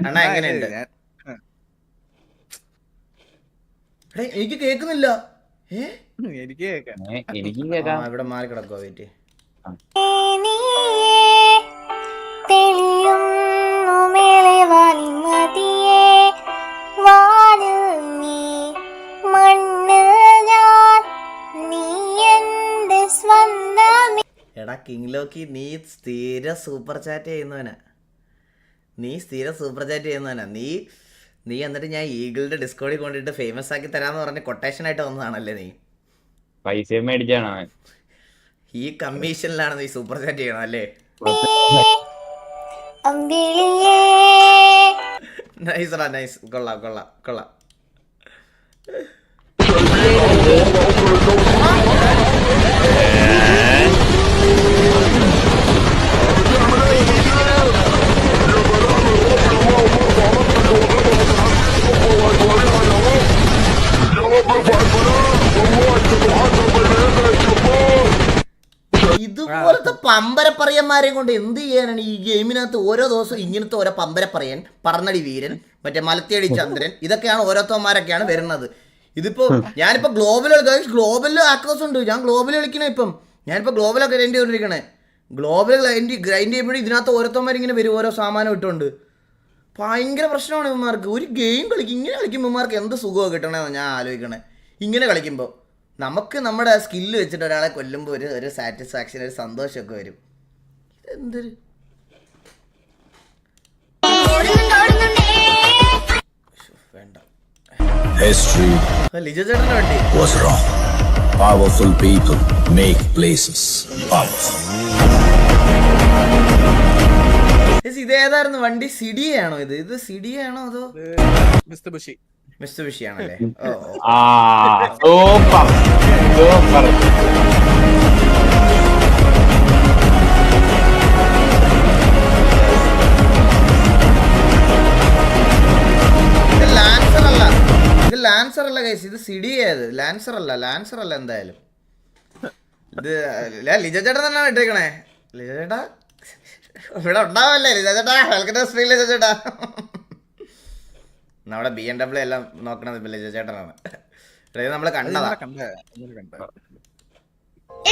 അണ്ണാ എങ്ങനെയുണ്ട്? എനിക്ക് കേക്കുന്നില്ല. എനിക്ക് ഇവിടെ മാറി കിടക്കുവോ? വെയിറ്റ്. എടാ കിങ് ലോക്കി, നീ സ്ഥിര സൂപ്പർ ചാറ്റ് ചെയ്യുന്നവനാ. നീ എന്നിട്ട് ഞാൻ ഈഗിളിന്റെ ഡിസ്കോഡിൽ കൊണ്ടിട്ട് ഫേമസ് ആക്കി തരാന്ന് പറഞ്ഞ് കൊട്ടേഷൻ ആയിട്ട് വന്നതാണല്ലേ നീ? പൈസ മേടിച്ചാണ്. ഈ കമ്മീഷനിലാണ് നീ സൂപ്പർ ചാറ്റ് ചെയ്യണം അല്ലേ? നൈസ്, നൈസ്, കൊള്ളാം. ഇതുപോലത്തെ പമ്പരപ്പറയന്മാരെ കൊണ്ട് എന്ത് ചെയ്യാനാണ് ഈ ഗെയിമിനകത്ത്? ഓരോ ദിവസവും ഇങ്ങനത്തെ ഓരോ പമ്പരപ്പറയൻ, പറന്നടി വീരൻ, മറ്റേ മലത്തിയടി ചന്ദ്രൻ, ഇതൊക്കെയാണ് ഓരോരുത്തന്മാരൊക്കെയാണ് വരുന്നത്. ഇതിപ്പോ ഞാനിപ്പോ ഗ്ലോബലിൽ ആക്രോസ് ഉണ്ട്. ഞാൻ ഗ്ലോബൽ കളിക്കണേ. ഞാനിപ്പോ ഗ്ലോബലൊക്കെ ഗ്രൈൻഡ് ചെയ്തോണ്ടിരിക്കണേ. ഗ്ലോബൽ ഗ്രൈൻഡ് ചെയ്യുമ്പോഴും ഇതിനകത്ത് ഓരോരുത്തന്മാരിങ്ങനെ വരും, ഓരോ സാമാനം ഇട്ടുകൊണ്ട്. ഭയങ്കര പ്രശ്നമാണ് ഇവന്മാർക്ക്. ഒരു ഗെയിം ഇങ്ങനെ കളിക്കുമ്പോൾ ഇവന്മാർക്ക് എന്ത് സുഖമോ കിട്ടണമെന്ന് ഞാൻ ആലോചിക്കണേ. ഇങ്ങനെ കളിക്കുമ്പോൾ നമുക്ക് നമ്മുടെ സ്കില്ല് വെച്ചിട്ട് ഒരാളെ കൊല്ലുമ്പോൾ ഒരു സാറ്റിസ്ഫാക്ഷൻ, ഒരു സന്തോഷമൊക്കെ വരും. ഇതെന്തൊരു വേണ്ട. ലിജോ ചേട്ടന് വേണ്ടി Powerful people make places powerful. ഇതേതായിരുന്നു വണ്ടി? സിഡിയാണോ ഇത്? സിഡിയാണോ അതോ മിസ്തുബിഷി ആണല്ലേ? സൂപ്പർ. ഇത് ലാൻസർ അല്ല ഗൈസ്, ഇത് സിഡിയത്. ലാൻസർ അല്ല എന്തായാലും. ഇത് ലിജോ ചേട്ടൻ തന്നെയാണ് ഇട്ടേക്കണേ. ലിജോ ചേട്ടാ ഇവിടെ ഉണ്ടാവല്ലേ? ലിജോ ചേട്ടാ, വെൽക്കം ടു സ്ട്രീം ലിജോ ചേട്ടാ. നമ്മുടെ BMW എല്ലാം നോക്കണത് ഇപ്പൊ ലിജോ ചേട്ടനാണ്. നമ്മള് കണ്ടതാ.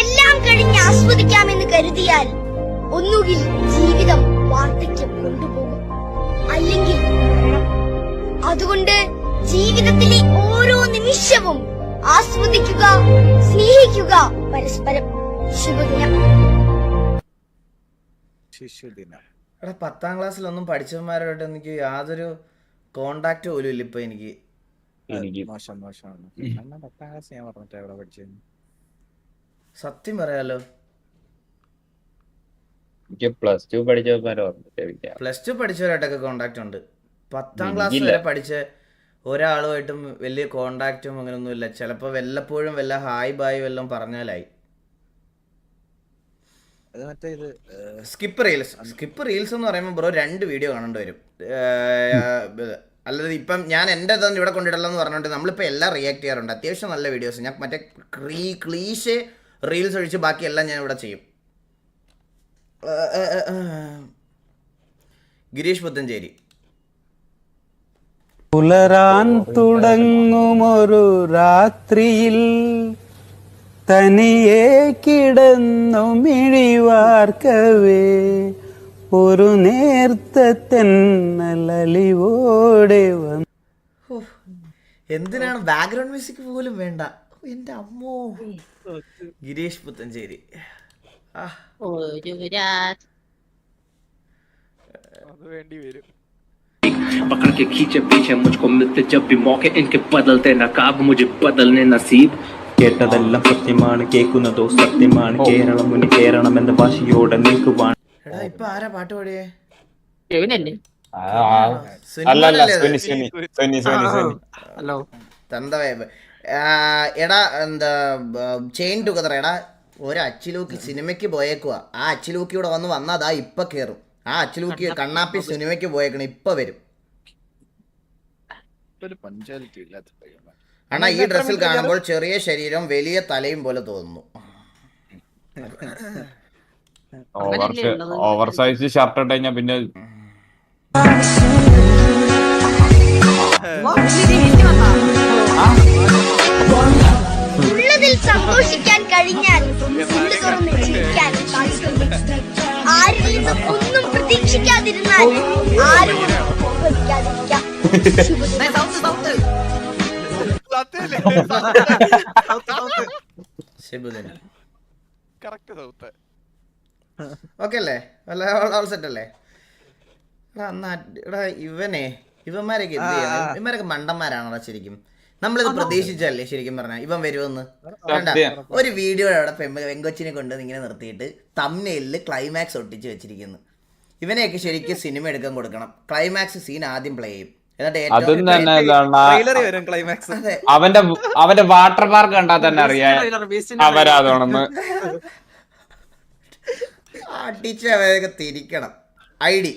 എല്ലാം കഴിഞ്ഞ് ആസ്വദിക്കാമെന്ന് കരുതിയാൽ ഒന്നുകിൽ ജീവിതം വാർദ്ധക്യം കൊണ്ടുപോകും, അല്ലെങ്കിൽ അതുകൊണ്ട് ജീവിതത്തിലെ ഓരോ നിമിഷവും ആസ്വദിക്കുക, സ്നേഹിക്കുക പരസ്പരം. ശുഭദിനം. എടാ 10ാം ക്ലാസ്സിലൊന്നും പഠിച്ചവന്മാരോട്ട് എനിക്ക് യാതൊരു കോണ്ടാക്ട് പോലും ഇല്ല ഇപ്പൊ. എനിക്ക് സത്യം പറയാലോ, പ്ലസ് ടു പഠിച്ചവരായിട്ടൊക്കെ കോണ്ടാക്ട് ഉണ്ട്. 10ാം ക്ലാസ് വരെ പഠിച്ച ഒരാളുമായിട്ടും വലിയ കോണ്ടാക്റ്റും അങ്ങനെയൊന്നുമില്ല. ചിലപ്പോൾ വല്ലപ്പോഴും വല്ല ഹായ് ബായ് വല്ലതും പറഞ്ഞാലായി. സ്കിപ്പ് റീൽസ് എന്ന് പറയുമ്പോൾ ബ്രോ 2 വീഡിയോ കാണേണ്ടി വരും. അല്ലാതെ ഇപ്പം ഞാൻ എൻ്റെ ഇതൊന്നും ഇവിടെ കൊണ്ടിടലെന്ന് പറഞ്ഞുകൊണ്ട് നമ്മളിപ്പോൾ എല്ലാം റിയാക്ട് ചെയ്യാറുണ്ട്. അത്യാവശ്യം നല്ല വീഡിയോസ്. ഞാൻ മറ്റേ ക്ലീഷേ റീൽസ് ഒഴിച്ച് ബാക്കിയെല്ലാം ഞാൻ ഇവിടെ ചെയ്യും. ഗിരീഷ് പുത്തഞ്ചേരി. പുലരാൻ തുടങ്ങുമൊരു രാത്രിയിൽ തനിയെ കിടന്നു മിഴിവാർക്കവേ ഒരു നേർത്ത തെന്നലലിവോടെ വന്നു. എന്തിനാണ് ബാക്ക്ഗ്രൗണ്ട് മ്യൂസിക് പോലും വേണ്ട? എന്റെ അമ്മോ. ഗിരീഷ് പുത്തഞ്ചേരി. വേണ്ടി വരും. पकड़ के खींचे पीछे मुझको मिलते जब भी मौके इनके बदलते नकाब मुझे बदलने नसीब. കേട്ടതെല്ലാം സത്യമാണ്, കേൾക്കുന്നതോ സത്യമാണ്. കേരളം മുനി കേരളം എന്ന ഭാഷയോടെ നിൽക്കുവാൻ. എടാ ഇപ്പൊ ആരാ പാട്ട് പാടിയേ? തന്തവേബ്. എടാ എന്താ ചെയിൻ ടുഗദർ. എടാ ഒരു അച്ചിലൂക്കി സിനിമയ്ക്ക് പോയേക്കുവാ. ആ അച്ചിലൂക്കി ഇവിടെ വന്നതാ ഇപ്പൊ കേറും. ആ അച്ചിലൂക്കി കണ്ണാപ്പി സിനിമയ്ക്ക് പോയേക്കണ ഇപ്പൊ വരും. അണ്ണാ ഈ ഡ്രസ്സിൽ കാണുമ്പോൾ ചെറിയ ശരീരം വലിയ തലയും പോലെ തോന്നുന്നു. ഓവർ സൈസ് ഷർട്ട് ഇട്ട് കഴിഞ്ഞാ പിന്നെ എന്നാൽ ആരും ഉപയോഗിക്കാതിരിക്കാം. ശുഭദിനം. സത്യമല്ലേ? ശുഭദിനം. Correct south. ഓക്കെ അല്ലേ? ഓൾ സെറ്റ് അല്ലേ? എടാ ഇവന്മാരൊക്കെ എന്ത് ചെയ്യണം? ഇവന്മാരൊക്കെ മണ്ടന്മാരാണോ ശരിക്കും? നമ്മളിത് പ്രതീക്ഷിച്ചല്ലേ ശരിക്കും പറഞ്ഞാൽ ഇവൻ വരുമെന്ന്? വേണ്ട, ഒരു വീഡിയോ അവിടെ വെങ്കൊച്ചിനെ കൊണ്ട് ഇങ്ങനെ നിർത്തിയിട്ട് തംബ്നെയിലിൽ ക്ലൈമാക്സ് ഒട്ടിച്ച് വെച്ചിരിക്കുന്നു. ഇവനെയൊക്കെ ശരിക്കും സിനിമ എടുക്കാൻ കൊടുക്കണം. ക്ലൈമാക്സ് സീൻ ആദ്യം പ്ലേ ചെയ്യും, എന്നിട്ട് അതും തന്നെ Trailer വരും climax. അവന്റെ വാട്ടർ പാർക്ക് കണ്ടാൽ തന്നെ അറിയാം അവരാതോണെന്ന്. അടിച്ച് അവരൊക്കെ തിരിക്കണം. ഐ ഡി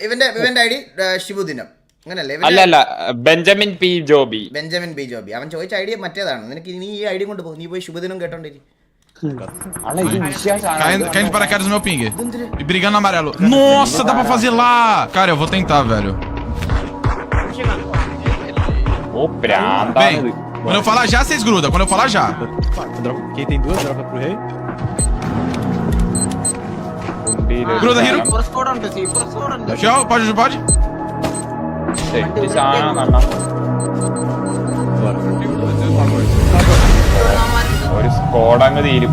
ഇവന്റെ ഐ ഡി ശിബുദിനം അങ്ങനല്ലേ? അല്ല Benjamin P Joby. Benjamin B Joby. അവൻ ചോദിച്ച ഐഡിയ മറ്റേതാണ്. നിനക്ക് നീ ഈ ഐഡി കൊണ്ട് പോകും, നീ പോയി ശുഭദിനം കേട്ടോണ്ടിരി. Caindo de paraquedas no meu ping. E brigando no amarelo. Nossa, dá pra fazer lá! Cara, eu vou tentar, velho. ഓ പ്രാന്താണ്. Vem. Quando eu falar já, vocês grudam. Quando eu falar já. Quem tem duas, dropa pro rei. Gruda, Hiro. Tchau, pode. ഒരു squad അങ്ങ് തീരും.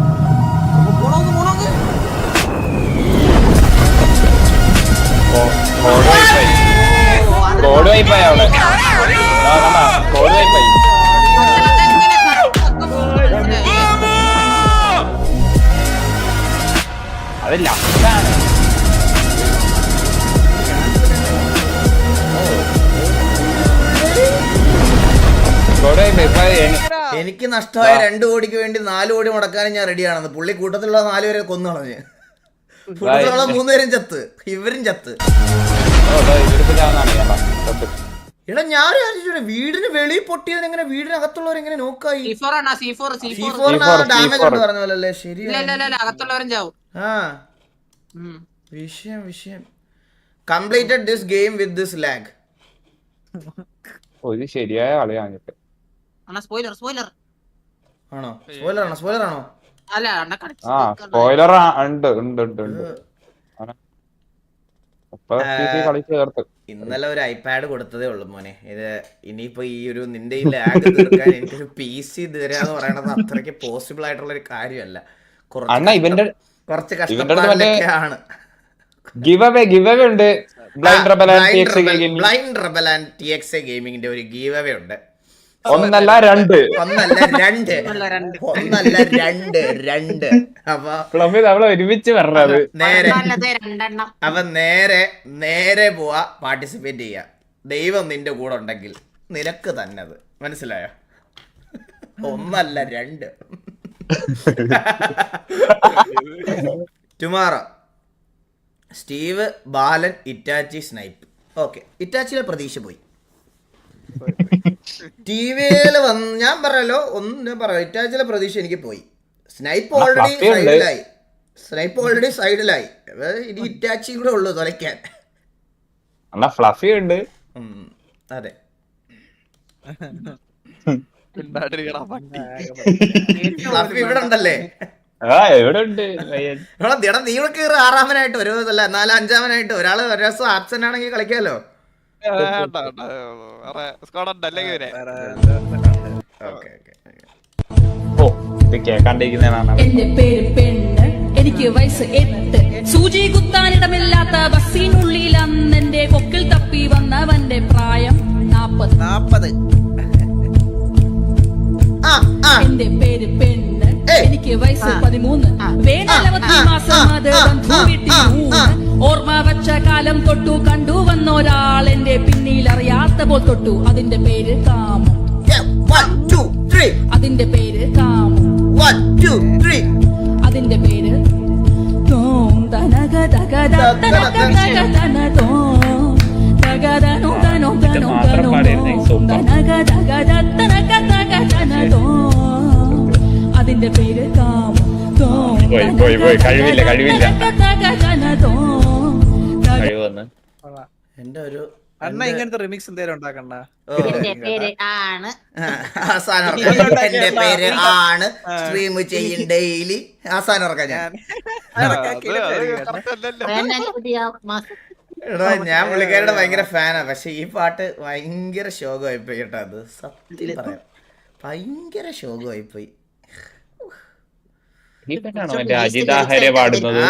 Squad വൈപ്പായി അവിടെ. Squad വൈപ്പായി. അത് ലാസ്റ്റാണ്. എനിക്ക് നഷ്ടമായ 2 കോടിക്ക് വേണ്ടി 4 കോടി മുടക്കാനും ഞാൻ റെഡിയാണെന്ന്. പുള്ളി കൂട്ടത്തിലുള്ള 4 പേരെ കൊന്നു കളഞ്ഞ്. കൂട്ടത്തിലുള്ള 3 പേരും ചത്ത്, ഇവരും ചത്ത്. എടാ ഞാൻ വീടിന് വെളിയിൽ പൊട്ടിയവൻ എങ്ങനെ വീടിനകത്തുള്ളവരെങ്ങനെ നോക്കായി? ഡാമേജ് ഉണ്ട് പറഞ്ഞ പോലെ. ശരി, ആ വിഷയം. Completed this game with this lag. ഒരു ശരിയായ കളിയാണിട്ട്. ആണോ? സ്പോയിലർ ആണോ? ആ സ്പോയിലർ ഉണ്ട്. കളി ചേർത്ത് ഇന്നലെ ഒരു ഐപാഡ് കൊടുത്തതേ ഉള്ളു മോനെ. ഇത് ഇനിയിപ്പോ ഈ ഒരു നിന്റെ ഈ ലാഗ് തീർക്കാൻ എനിക്കൊരു PC തരാന്ന് പറയണത് അത്രയ്ക്ക് പോസിബിൾ ആയിട്ടുള്ള ഒരു കാര്യമല്ല. കുറച്ച് കഷ്ടപ്പാടിലൊക്കെയാണ്. ഗിവ് അവേ ഉണ്ട്. ബ്ലൈൻഡ് റബൽ ആൻഡ് TXA ഗെയിമിങ്ങിന്റെ ഒരു ഗീവ് അവേ ഉണ്ട്. ഒന്നല്ല രണ്ട്. അപ്പൊ നമ്മള് ഒരുമിച്ച് പറഞ്ഞത് നേരെ പോവാ, പാർട്ടിസിപ്പേറ്റ് ചെയ്യാ. ദൈവം നിന്റെ കൂടെ ഉണ്ടെങ്കിൽ നിനക്ക് തന്നെ അത് മനസ്സിലായോ? 1 അല്ല 2. ടുമാറോ സ്റ്റീവ്, ബാലൻ, ഇറ്റാച്ചി, സ്നൈപ്പ്. ഓക്കെ, ഇറ്റാച്ചിയിലെ പ്രതീക്ഷ പോയി. ടിവിയില് വന്ന് ഞാൻ പറയല്ലോ, ഇറ്റാച്ചിയിലെ പ്രതീക്ഷ എനിക്ക് പോയി. സ്നൈപ്പ് ഓൾറെഡി സൈഡിലായി. ഇനി ഇറ്റാച്ചി കൂടെ ഉള്ളു തുലയ്ക്കാൻ. ഫ്ലഫി ഉണ്ട്. അതെ, ഫ്ലഫി ഇവിടെ ഉണ്ടല്ലേ? നീളക്ക് 6-ാമനായിട്ട് ഒരു 4-5-ാമനായിട്ട് ഒരാള് ഒരു ദിവസം ആബ്സെന്റ് ആണെങ്കിൽ കളിക്കാലോ. എന്റെ പേര് പെണ്ണ്, എനിക്ക് വയസ്സ് 8. സൂചി കുത്താനിടമില്ലാത്ത ബസ്സിനുള്ളിൽ അന്നെന്റെ കൊക്കിൽ തപ്പി വന്നവന്റെ പ്രായം 40. എന്റെ പേര് പെണ്ണ്, എനിക്ക് വയസ്സ് 13. വേനലവധി മാസം അദ്ദേഹം ഭൂവിട്ടി ഓർമ്മ വച്ച കാലം തൊട്ടു കണ്ടുവന്നൊരാൾ എന്റെ പിന്നിൽ അറിയാത്ത പോൽ തൊട്ടു. അതിന്റെ പേര് കാമം. അതിന്റെ പേര് കാമം. അതിന്റെ പേര് അതിന്റെ പേര് കാമം. എന്റെ ഒരു അണ്ണ ഇങ്ങനത്തെ റിമിക്സ് എന്തേലും ഉണ്ടാക്കണ്ട. എന്റെ പേര് ആണ്, സ്ട്രീം ചെയ്യും ഡെയിലി. അവസാനം ഇറക്കാൻ ഞാൻ എടാ ഞാൻ പുള്ളിക്കാരുടെ ഭയങ്കര ഫാനാ, പക്ഷെ ഈ പാട്ട് ഭയങ്കര ശോകമായിപ്പോയി കേട്ടോ. അത് സത്യം പറയാം, ഭയങ്കര ശോകമായിപ്പോയി. അജിതാഹരെ പാടുന്നത്. ആ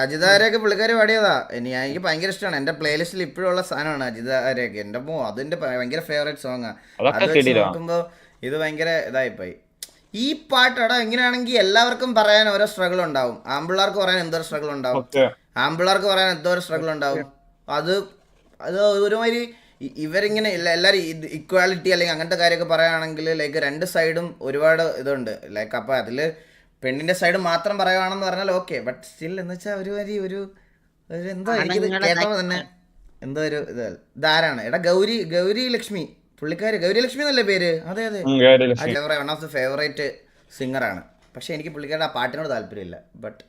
അജിതാരൊക്കെ പുള്ളിക്കാര് പാടിയതാ. എനിക്ക് ഭയങ്കര ഇഷ്ടമാണ്. എന്റെ പ്ലേലിസ്റ്റിൽ ഇപ്പോഴുള്ള സാധനമാണ് അജിതാരൊക്കെ. എന്റെ അതിന്റെ ഭയങ്കര ഫേവറേറ്റ് സോങ്ങാ. അത് വെച്ച് നോക്കുമ്പോ ഇത് ഭയങ്കര ഇതായിപ്പോയി ഈ പാട്ടടാ. ഇങ്ങനെയാണെങ്കിൽ എല്ലാവർക്കും പറയാൻ ഓരോ സ്ട്രഗിൾ ഉണ്ടാവും. ആമ്പിള്ളാർക്ക് പറയാൻ എന്തോരം സ്ട്രഗിൾ ഉണ്ടാവും, ആമ്പിള്ളാർക്ക് പറയാൻ എന്തോരം സ്ട്രഗിൾ ഉണ്ടാവും. അത് ഒരുമാതിരി ഇവരിങ്ങനെ എല്ലാവരും ഇക്വാലിറ്റി അല്ലെങ്കിൽ അങ്ങനത്തെ കാര്യമൊക്കെ പറയുകയാണെങ്കിൽ ലൈക്ക് രണ്ട് സൈഡും ഒരുപാട് ഇതുണ്ട്. ലൈക്ക് അപ്പം അതിൽ പെണ്ണിന്റെ സൈഡ് മാത്രം പറയുകയാണെന്ന് പറഞ്ഞാൽ ഓക്കെ. ബട്ട് സ്റ്റിൽ എന്ന് വെച്ചാൽ ഒരു എന്തോ എനിക്കിത് കേട്ടപ്പോൾ തന്നെ എന്തോ ഒരു ഇതാരാണ് എടാ ഗൗരി ലക്ഷ്മി, പുള്ളിക്കാരി ഗൗരി ലക്ഷ്മി എന്നല്ലേ പേര്? അതെ അതെ, വൺ ഓഫ് ദ ഫേവറേറ്റ് സിംഗറാണ്. പക്ഷെ എനിക്ക് പുള്ളിക്കാരുടെ ആ പാട്ടിനോട് താല്പര്യമില്ല. ബട്ട്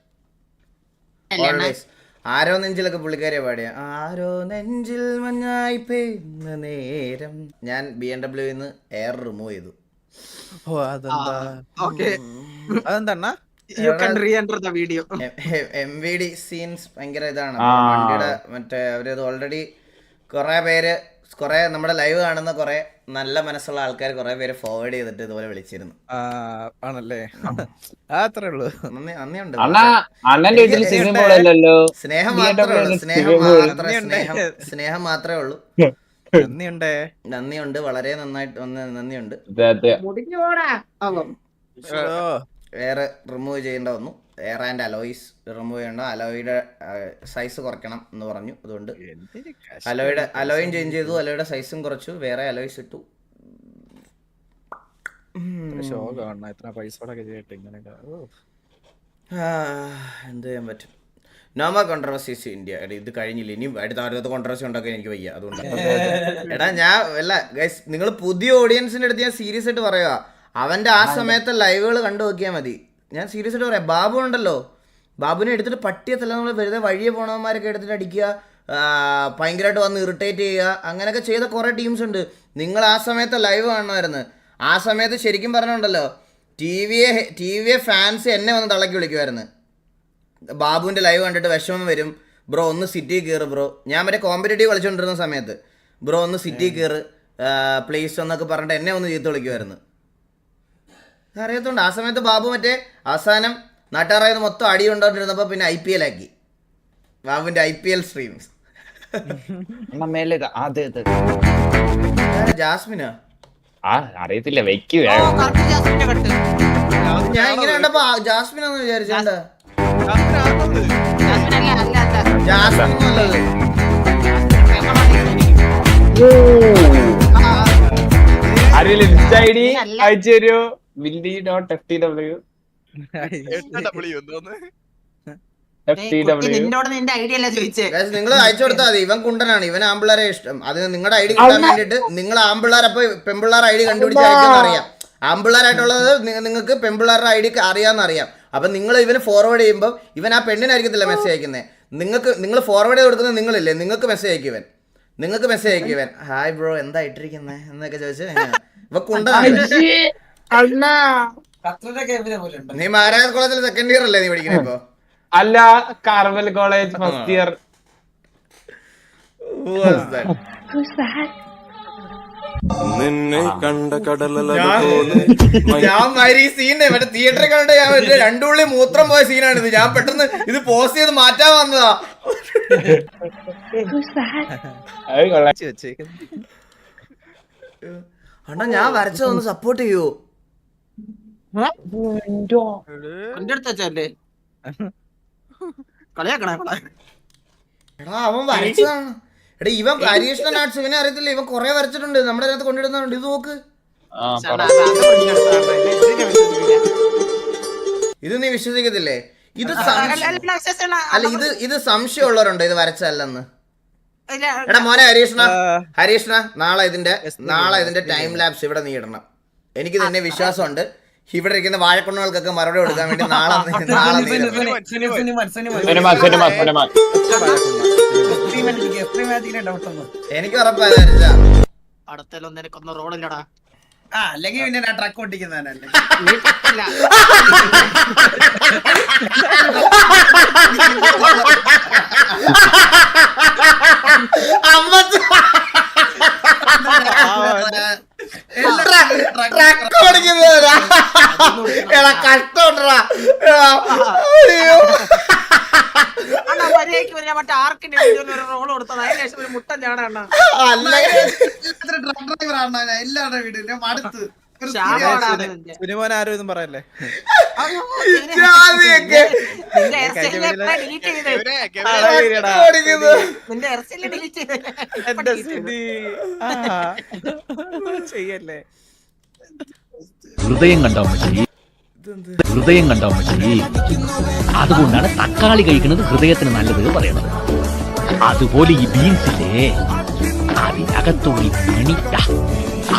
ഓൾവേസ് ആരോ നെഞ്ചിലൊക്കെ പുള്ളിക്കാരിയെ പാടിയ ആരോ നെഞ്ചിൽ മഞ്ഞായി പെയ്യുന്ന നേരം. ഞാൻ BMW എയർ റിമൂവ് ചെയ്തു. MVD സീൻസ് ഭയങ്കര ഇതാണ്. വണ്ടിയുടെ മറ്റേ അവരത് ഓൾറെഡി കുറെ നമ്മുടെ ലൈവ് കാണുന്ന കുറെ നല്ല മനസ്സുള്ള ആൾക്കാർ കുറെ പേര് ഫോർവേഡ് ചെയ്തിട്ട് ഇതുപോലെ വിളിച്ചിരുന്നു. ആണല്ലേ? അത്രേ ഉള്ളൂ. നന്ദിയുണ്ട്. സ്നേഹം മാത്രമേ ഉള്ളൂ. നന്ദിയുണ്ട്, വളരെ നന്നായിട്ട് നന്ദിയുണ്ട്. വേറെ റിമൂവ് ചെയ്യേണ്ട വന്നു. എയർ ആൻഡ് അലോയ്സ് റിമൂവ് ചെയ്യേണ്ട. അലോയുടെ സൈസ് കുറയ്ക്കണം എന്ന് പറഞ്ഞു. അതുകൊണ്ട് അലോയും ചേഞ്ച് ചെയ്തു, അലോയുടെ സൈസും കുറച്ചു, വേറെ അലോയ്സ് ഇട്ടു. എന്ത് ചെയ്യാൻ പറ്റും? നോമ കോൺട്രവേഴ്സീസ് ഇന്ത്യ. ഇത് കഴിഞ്ഞില്ല, ഇനി അടുത്ത കോൺട്രവേഴ്സി ഉണ്ടാക്കാൻ എനിക്ക് വയ്യ. അതുകൊണ്ട് എടാ ഞാൻ അല്ല ഗൈസ്, നിങ്ങൾ പുതിയ ഓഡിയൻസിന്റെ അടുത്ത് ഞാൻ സീരിയസ് ആയിട്ട് പറയുക, അവന്റെ ആ സമയത്തെ ലൈവുകൾ കണ്ടു നോക്കിയാൽ മതി. ഞാൻ സീരിയസ് ആയിട്ട് പറയാം. ബാബു ഉണ്ടല്ലോ, ബാബുവിനെ എടുത്തിട്ട് പട്ടിയത്തല്ല, നമ്മൾ വെറുതെ വഴിയെ പോണവന്മാരൊക്കെ എടുത്തിട്ട് അടിക്കുക, ഭയങ്കരമായിട്ട് വന്ന് ഇറിറ്റേറ്റ് ചെയ്യുക, അങ്ങനെയൊക്കെ ചെയ്ത കുറേ ടീംസ് ഉണ്ട്. നിങ്ങൾ ആ സമയത്തെ ലൈവ് കാണണമായിരുന്നു. ആ സമയത്ത് ശരിക്കും പറഞ്ഞുണ്ടല്ലോ ടി വിയെ ഫാൻസ് എന്നെ വന്ന് തളക്കി വിളിക്കുമായിരുന്നു. ബാബുവിൻ്റെ ലൈവ് കണ്ടിട്ട് വിഷമം വരും, ബ്രോ ഒന്ന് സിറ്റി കയറ് ബ്രോ. ഞാൻ മറ്റേ കോമ്പറ്റേറ്റീവ് കളിച്ചുകൊണ്ടിരുന്ന സമയത്ത് ബ്രോ ഒന്ന് സിറ്റി കയറ് പ്ലീസ് എന്നൊക്കെ പറഞ്ഞിട്ട് എന്നെ ഒന്ന് ചീത്ത വിളിക്കുമായിരുന്നു. അറിയത്തുണ്ട് ആ സമയത്ത് ബാബു മറ്റേ അവസാനം നാട്ടുകാരായത് മൊത്തം അടി കൊണ്ടോണ്ടിരുന്നപ്പോൾ പിന്നെ IPL ആക്കി ബാബുവിൻ്റെ IPL സ്ട്രീംസ്. ജാസ്മിനാ അറിയത്തില്ല, വെക്കുക ഞാൻ ഇങ്ങനെ കണ്ടപ്പോ ജാസ്മിനാന്ന് വിചാരിച്ചോണ്ടാ. ജാസ്മിൻ നല്ലത്. അയച്ചു തരുമോ? Willy.ftw നിങ്ങൾ അയച്ചു കൊടുത്താൽ മതി. ഇവൻ കുണ്ടനാണ്, ഇവൻ ആമ്പിള്ളേരെ ഇഷ്ടം. അത് നിങ്ങളുടെ ID കിട്ടാൻ വേണ്ടിട്ട് നിങ്ങൾ ആമ്പിള്ളേർ അപ്പൊ പെമ്പിള്ളേർ ID കണ്ടുപിടിച്ച് അയക്കുന്ന അറിയാം. ആമ്പിള്ളേരായിട്ടുള്ളത് നിങ്ങൾക്ക് പെമ്പിള്ളേരുടെ ID അറിയാമെന്നറിയാം. അപ്പൊ നിങ്ങൾ ഇവന് ഫോർവേഡ് ചെയ്യുമ്പോൾ ഇവൻ ആ പെണ്ണിനായിരിക്കത്തില്ല മെസ്സേജ് അയക്കുന്നത്. നിങ്ങൾ ഫോർവേഡ് ചെയ്ത് കൊടുക്കുന്നത് നിങ്ങളില്ലേ, നിങ്ങൾക്ക് മെസ്സേജ് അയക്കുവൻ ഹായ് ബ്രോ എന്താ ഇട്ടിരിക്കുന്നേ എന്നൊക്കെ ചോദിച്ചു. ഇവ കുണ്ടനാണ്. നീ മഹാരാജ കോളേജിൽ സെക്കൻഡ് ഇയർ അല്ലേ നീ പഠിക്കണേ ഇപ്പൊ? അല്ല, കാർമൽ കോളേജ് ഫസ്റ്റ് ഇയർ. ഞാൻ ഈ സീനെ മറ്റേ തിയേറ്ററിൽ കണ്ടിട്ട് ഞാൻ രണ്ടുള്ളി മൂത്രം പോയ സീനാണിത്. ഞാൻ പെട്ടെന്ന് ഇത് പോസ്റ്റ് ചെയ്ത് മാറ്റാൻ വന്നതാ. അണ്ണാ ഞാൻ വരച്ചതൊന്ന് സപ്പോർട്ട് ചെയ്യൂ. എടാ അവൻ വരച്ചതാണ്. എടാ ഇവൻ ഹരീഷ്ണൻ ആർട്സ്, ഇവനെ അറിയത്തില്ല, ഇവൻ കൊറേ വരച്ചിട്ടുണ്ട്, നമ്മുടെ അതിനകത്ത് കൊണ്ടിടുന്നുണ്ട്. ഇത് നോക്ക്, ഇത് നീ വിശ്വസിക്കത്തില്ലേ? ഇത് അല്ല, ഇത് സംശയമുള്ളവരുണ്ടോ ഇത് വരച്ചല്ലെന്ന്? എടാ മോനെ ഹരീഷ്ണ നാളെ ഇതിന്റെ ടൈം ലാപ്സ് ഇവിടെ നീ ഇടണം. എനിക്ക് തന്നെ വിശ്വാസമുണ്ട്. ഇവിടെ ഇരിക്കുന്ന വാഴക്കുണ്ണുകൾക്കൊക്കെ മറുപടി കൊടുക്കാൻ വേണ്ടി നാളെ എനിക്ക് ഉറപ്പായിരുന്നു. അല്ലെങ്കിൽ പിന്നെ ഞാൻ ട്രക്ക് ഓട്ടിക്കുന്നതല്ലേ. ട്രക്ക് ഓടിക്കുന്നതാ കഷ്ടമുണ്ടാ. അയ്യോ മറ്റേ ആർക്കിന്റെ റോൾ കൊടുത്തത് അതിന് ശേഷം ഒരു മുട്ടൻ ചാടാണ്. അല്ല ട്രക്ക് ഡ്രൈവറാണ് എല്ലാവരുടെ വീടിന്റെ അടുത്ത്. സുനിമോൻ ആരും ഇതും പറയല്ലേ. ജാതിയൊക്കെ നിന്റെ ഡിലീറ്റ് ചെയ്ത് നിന്റെ എർസിൽ ഡിലീറ്റ് ചെയ്ത് ചെയ്യല്ലേ. ഹൃദയം കണ്ടോ മച്ചി, ഹൃദയം കണ്ടോ മച്ചി. അതുകൊണ്ടാണ് തക്കാളി കഴിക്കുന്നത് ഹൃദയത്തിന് നല്ലത് പറയുന്നത്. അതുപോലെ ഈ ബീൻസില്ലേ അതിനകത്തുള്ളി മണി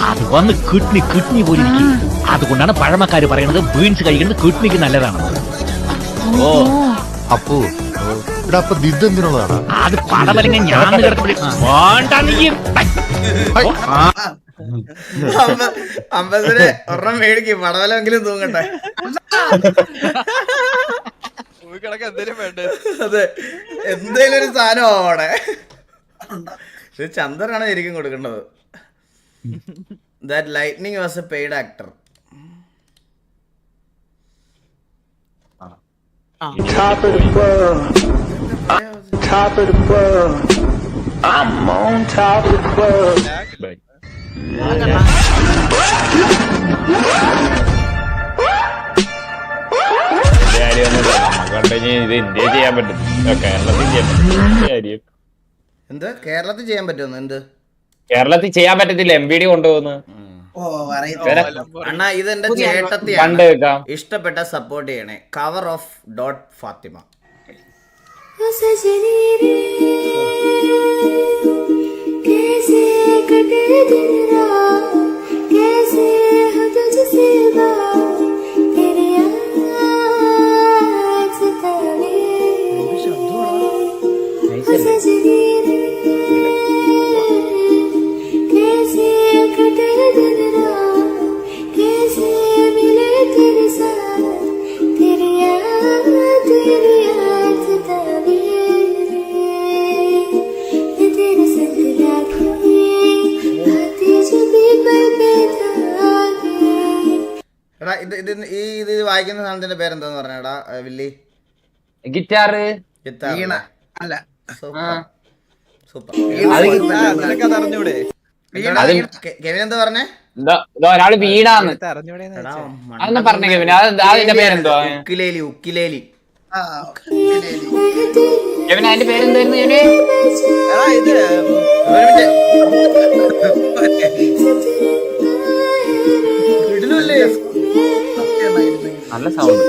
അത് വന്ന് കിഡ്നി പോലെ ഇരിക്കും. അതുകൊണ്ടാണ് പഴമക്കാര് പറയുന്നത് ബീൻസ് കഴിക്കുന്നത് കിഡ്നിക്ക് നല്ലതാണ്. ഓ അപ്പോ അപ്പൊ ദിദ്ദെന്തിനുള്ളതാണ്? അത് പടവലങ്ങ ഞാൻ അമ്പതിന് ഒരെണ്ണം മേടിക്കും, പടവലെങ്കിലും തൂങ്ങട്ടെ. അതെ, എന്തേലും ഒരു സാധനം അവിടെ. ഇത് ചന്ദ്രനാണ് ശരിക്കും കൊടുക്കേണ്ടത്. That lightning was a paid actor. Top of the world. Top of the world. I'm on top of the world. ഇത് ഇന്ത്യ ചെയ്യാൻ പറ്റും, കേരളത്തിൽ ചെയ്യാൻ പറ്റും. എന്ത് കേരളത്തിൽ ചെയ്യാൻ പറ്റുമെന്ന്? എന്ത് കേരളത്തിൽ ചെയ്യാൻ പറ്റത്തില്ല, MVD കൊണ്ടുപോകുന്നു. അണ്ണാ ഇത് എന്റെ കണ്ടു ചേട്ടത്തിയാണ്, വെക്കാം. ഇഷ്ടപ്പെട്ട സപ്പോർട്ട് ചെയ്യണേ. Cover of dot Fathima. എടാ ഇത് വായിക്കുന്ന സാധനത്തിന്റെ പേരെന്താന്ന് പറഞ്ഞടാ വില്ലി? ഗിറ്റാറ് അല്ല സൂപ്പർ. നിനക്കത് അറിഞ്ഞൂടെ? കെവിൻ എന്താ പറഞ്ഞേ? ഒരാള് വീണാന്ന് അറിഞ്ഞൂടെ അതൊന്നും പറഞ്ഞ കെവിൻ. അതിന്റെ പേരെന്തോ? ഉക്കിലേലി. ഉക്കിലേലി കെവിൻ അതിന്റെ പേരെന്തായിരുന്നു കെവിന്? ഇത് ഇടലല്ലേ? നല്ല സൗണ്ട്.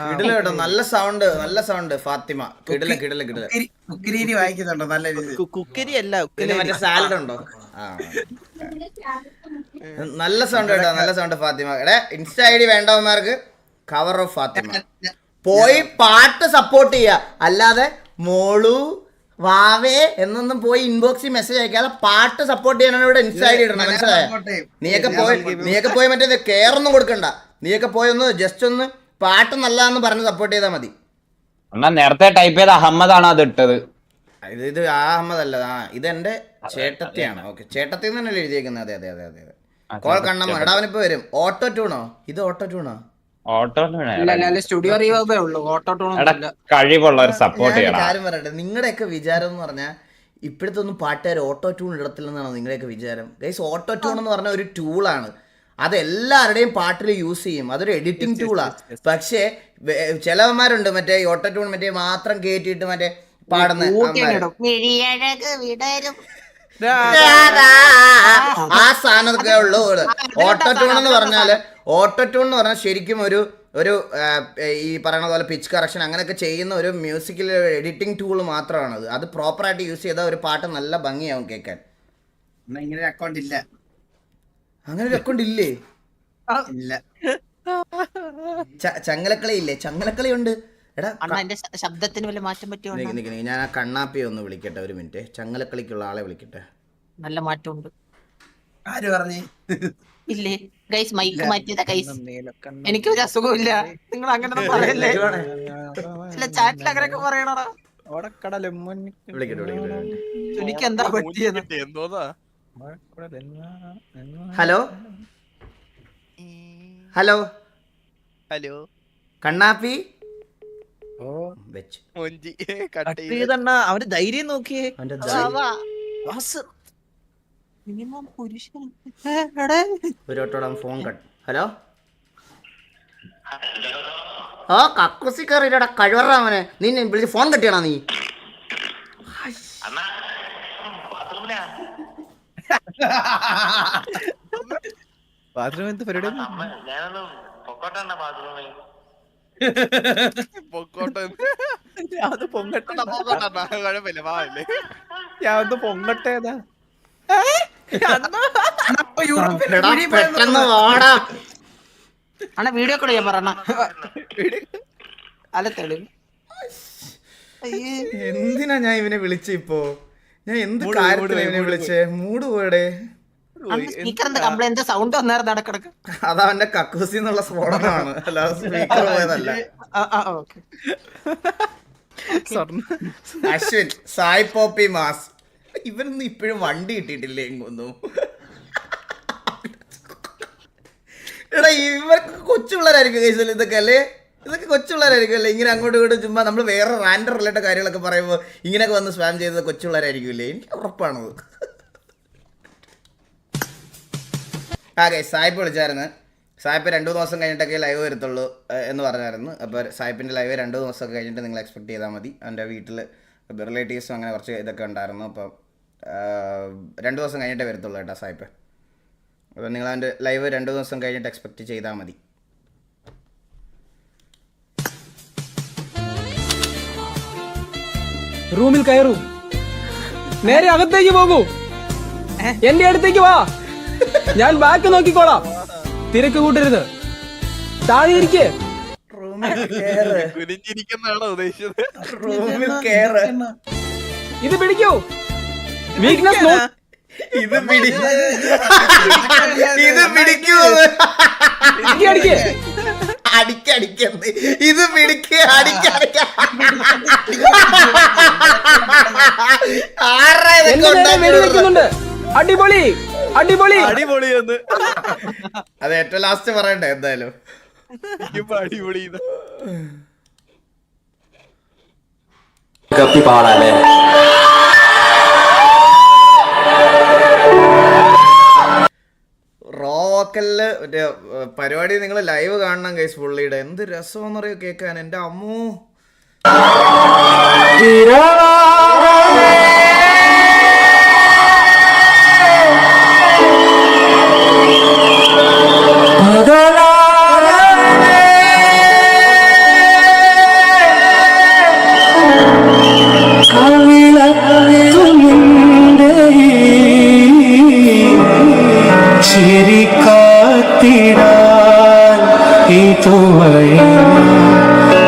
കിടില കേട്ടോ, നല്ല സൗണ്ട്, നല്ല സൗണ്ട്. ഫാത്തിമ കിടില കിടില കിടില. കുക്കിരി വായിക്കുന്നുണ്ടോ? നല്ല രീതി കുക്കിരി അല്ല, പിന്നെ മറ്റേ സാലഡ് ഉണ്ടോ? ആ നല്ല സൗണ്ട് കേട്ടോ, നല്ല സൗണ്ട് ഫാത്തിമ. എടേ ഇൻസ്റ്റ ID വേണ്ടവന്മാർക്ക് കവർ ഓഫ് ഫാത്തിമ പോയി പാട്ട് സപ്പോർട്ട് ചെയ്യുക. അല്ലാതെ മോളു വാവേ എന്നൊന്നും പോയി ഇൻബോക്സിൽ മെസ്സേജ് അയക്കാതെ പാട്ട് സപ്പോർട്ട് ചെയ്യാനാണ് ഇവിടെ ഇൻസ്റ്റ ID ഇടണം, മനസ്സിലായോ? നീയൊക്കെ പോയി മറ്റേ കെയറൊന്നും കൊടുക്കണ്ട. നീയൊക്കെ പോയി ഒന്ന് ജസ്റ്റ് ഒന്ന് പാട്ട് നല്ലതാന്ന് പറഞ്ഞ് സപ്പോർട്ട് ചെയ്താൽ മതി. എന്നാ നേരത്തെ ടൈപ്പ് ചെയ്ത അഹമ്മദാണ് അത് ഇട്ടത്. ഇത് അഹമ്മദ് അല്ല, ഇതെന്റെ ചേട്ടത്തിയാണ്. ഓക്കെ, ചേട്ടത്തി തന്നെയല്ലേ എഴുതിയേക്കുന്നത്? അതെ അതെ അതെ അതെ അതെ. കോൾ കണ്ണമ്മ. എടാ അവനിപ്പോ വരും. ഓട്ടോ ട്യൂണോ? ഇത് ഓട്ടോ ട്യൂണോ? സ്റ്റുഡിയോ റീവേർബേ ഉള്ളൂ, ഓട്ടോ ടൂൺ കഴിവുള്ള ഒരു സപ്പോർട്ട് ചെയ്യണം. കാര്യം പറയട്ടെ, നിങ്ങളുടെയൊക്കെ വിചാരം എന്ന് പറഞ്ഞാൽ ഇപ്പോഴത്തെ ഒന്നും പാട്ടുകാർ ഓട്ടോ ട്യൂൺ ഇടത്തില്ലെന്നാണോ നിങ്ങളുടെയൊക്കെ വിചാരം? ഗൈസ്, ഓട്ടോ ട്യൂൺ എന്ന് പറഞ്ഞ ഒരു ടൂളാണ്. അത് എല്ലാവരുടെയും പാട്ടിൽ യൂസ് ചെയ്യും. അതൊരു എഡിറ്റിംഗ് ടൂളാണ്. പക്ഷേ ചിലവന്മാരുണ്ട് മറ്റേ ഓട്ടോ ട്യൂൺ മറ്റേ മാത്രം കേട്ടിട്ട് മറ്റേ പാടുന്ന ആ സാധനമൊക്കെ ഉള്ളൂ. ഓട്ടോ ട്യൂൺ എന്ന് പറഞ്ഞാൽ ശരിക്കും ഒരു ഈ പറയുന്ന പോലെ പിച്ച് കറക്ഷൻ അങ്ങനെയൊക്കെ ചെയ്യുന്ന ഒരു മ്യൂസിക്കിൽ എഡിറ്റിംഗ് ടൂൾ മാത്രമാണത്. അത് പ്രോപ്പറായിട്ട് യൂസ് ചെയ്താൽ ഒരു പാട്ട് നല്ല ഭംഗിയാവും കേൾക്കാൻ. ഇങ്ങനെ അക്കൗണ്ട് ഇല്ല. അങ്ങനെ ഒരു അക്കൗണ്ട് ഇല്ലേ? ഇല്ല. ചങ്ങലക്കളി ഇല്ലേ? ചങ്ങലക്കളി ഉണ്ട്. എടാ ശബ്ദത്തിന് വല്ല മാറ്റം പറ്റിയോ? ഞാൻ ആ കണ്ണാപ്പിയെ ഒന്ന് വിളിക്കട്ടെ, ഒരു മിനിറ്റ്. ചങ്ങലക്കളിക്കുള്ള ആളെ വിളിക്കട്ടെ. നല്ല മാറ്റമുണ്ട്. ആര് പറഞ്ഞേ? ഇല്ലേ ഗൈസ്, മൈക്ക് മാറ്റിയതാ ഗൈസ്. എനിക്കൊരു അസുഖവും ഇല്ല, നിങ്ങൾ അങ്ങനെ പറയല്ലേ. ഇല്ല, ചാറ്റിൽ അങ്ങനെയൊക്കെ പറയണടാ. എനിക്ക് എന്താ പറ്റിയത്? ഹലോ ഹലോ ഹലോ കണ്ണാപ്പി വെച്ച് അവന്റെ ധൈര്യം നോക്കിയേ. അവന്റെ ധൈര്യം. മിനിമം പുരുഷൻ. ഒരു വട്ടോടെ ഫോൺ കട്ട്. ഹലോ ആ കക്കുസി കയറിയില്ലടാ കഴിവറ അവനെ. നീ വിളിച്ച് ഫോൺ കട്ടിയാണോ നീ? ബാത്റൂം എന്ത് പരിപാടി? പൊങ്ങട്ടേതാ പെട്ടെന്ന് വാടാ. അണ്ണാ വീഡിയോ കോൾ ചെയ്യാൻ പറ. അല്ല തെളിവ്. എന്തിനാ ഞാൻ ഇവനെ വിളിച്ച ഇപ്പോ? ഞാൻ എന്ത് കാര്യത്തിനാ ഇവനെ വിളിച്ചേ? മൂഡ് പോയടേ. സ്പീക്കറിന്റെ കംപ്ലൈന്റ് സൗണ്ട് വന്നായിരുന്നു ഇടക്കിടക്ക്. അതാ അവന്റെ കക്കൂസി എന്നുള്ള സ്ഫോടനമാണ്, അല്ലാതെ സ്പീക്കർ പോയതല്ല. അശ്വിൻ സായ് പോപ്പി മാസ്. ഇവനൊന്നും ഇപ്പോഴും വണ്ടി കിട്ടിയിട്ടില്ലേ എങ്ങൊന്നും? എടാ ഇവർക്ക് കൊച്ചുപിള്ളേരായിരിക്കും കേസിൽ ഇതൊക്കെ അല്ലേ? ഇതൊക്കെ കൊച്ചുപിള്ളേരായിരിക്കും അല്ലേ? ഇങ്ങനെ അങ്ങോട്ടും ഇങ്ങോട്ടും ചുമ്മാ നമ്മൾ വേറെ റാൻഡർ റിലേറ്റഡ് കാര്യങ്ങളൊക്കെ പറയുമ്പോൾ ഇങ്ങനെയൊക്കെ വന്ന് സ്പാം ചെയ്തത് കൊച്ചുപിള്ളേരായിരിക്കില്ലേ? എനിക്ക് ഉറപ്പാണത്. ആകെ സായിപ്പ് വിളിച്ചായിരുന്നു. സായിപ്പ് 2 ദിവസം കഴിഞ്ഞിട്ടൊക്കെ ലൈവ് വരത്തുള്ളൂ എന്ന് പറഞ്ഞായിരുന്നു. അപ്പോൾ സായിപ്പിൻ്റെ ലൈവ് 2 ദിവസമൊക്കെ കഴിഞ്ഞിട്ട് നിങ്ങൾ എക്സ്പെക്ട് ചെയ്താൽ മതി. എൻ്റെ വീട്ടിൽ റിലേറ്റീവ്സും അങ്ങനെ കുറച്ച് ഇതൊക്കെ ഉണ്ടായിരുന്നു. അപ്പോൾ 2 ദിവസം കഴിഞ്ഞിട്ടേ വരത്തുള്ളൂ കേട്ടോ സായിപ്പ്. അപ്പോൾ നിങ്ങൾ അതിൻ്റെ ലൈവ് 2 ദിവസം കഴിഞ്ഞിട്ട് എക്സ്പെക്ട് ചെയ്താൽ മതി. റൂമിൽ കയറൂ, നേരെ അകത്തേക്ക് പോകൂ, എന്റെ അടുത്തേക്ക് വാ, ഞാൻ ബാക്ക് നോക്കിക്കോളാം. തിരക്ക് കൂട്ടരുത്, താഴെ ഇരിക്കേ. ഇത് പിടിക്കൂ. വീക്ക്നെസ് ഇത് പിടിക്കൂ. അടിക്കടിക്കുന്നത് ഇത് പിടിക്കുക. വെടിവെക്കുന്നുണ്ട്. അടിപൊളി അടിപൊളി അടിപൊളി എന്ന് അത് ഏറ്റവും ലാസ്റ്റ് പറയണ്ടേ? എന്തായാലും അടിപൊളി. കപ്പിപ്പാളല്ലേ റോക്കലില് മറ്റേ പരിപാടി നിങ്ങൾ ലൈവ് കാണണം ഗൈസ്. പുള്ളിയുടെ എന്ത് രസമെന്നറിയോ കേൾക്കാൻ. എൻ്റെ അമ്മൂ.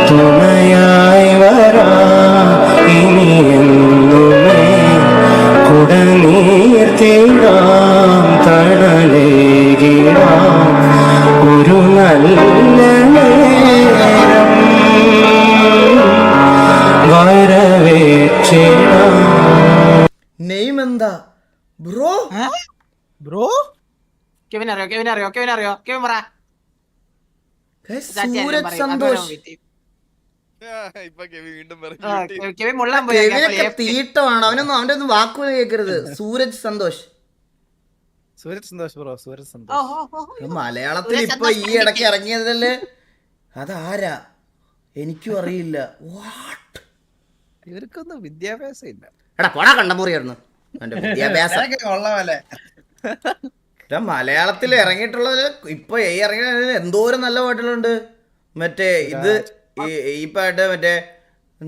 തുണയായി വരാ ഇനി എന്നുമേ കുടനീർത്തിടാം തണലേകിടാം ഒരു നല്ല നേരം വരവേറ്റിടാം. നെയിം എന്താ ബ്രോ? ബ്രോ കെവിൻ അറിയോ? കെവിൻ പറ. സൂരജ് സന്തോഷ്. കെവിൻ മുള്ളാൻ പോയി. തീട്ടമാണ് അവനൊന്നും. അവന്റെ ഒന്നും വാക്കുകൾ കേൾക്കരുത്. സൂരജ് സന്തോഷ്. ബ്രോ സൂരജ് സന്തോഷ് മലയാളത്തിൽ ഇപ്പൊ ഈ ഇടയ്ക്ക് ഇറങ്ങിയതല്ലേ? അതാരാ? എനിക്കും അറിയില്ല. ഇവർക്കൊന്നും വിദ്യാഭ്യാസം ഇല്ല. എടാ പോടാ കണ്ടമുറിയായിരുന്നു എന്റെ വിദ്യാഭ്യാസം. മലയാളത്തിൽ ഇറങ്ങിയിട്ടുള്ളത് ഇപ്പൊ ഈ ഇറങ്ങിയ എന്തോരം നല്ല പാട്ടുകളുണ്ട്. മറ്റേ ഇത് ഈ പാട്ട് മറ്റേ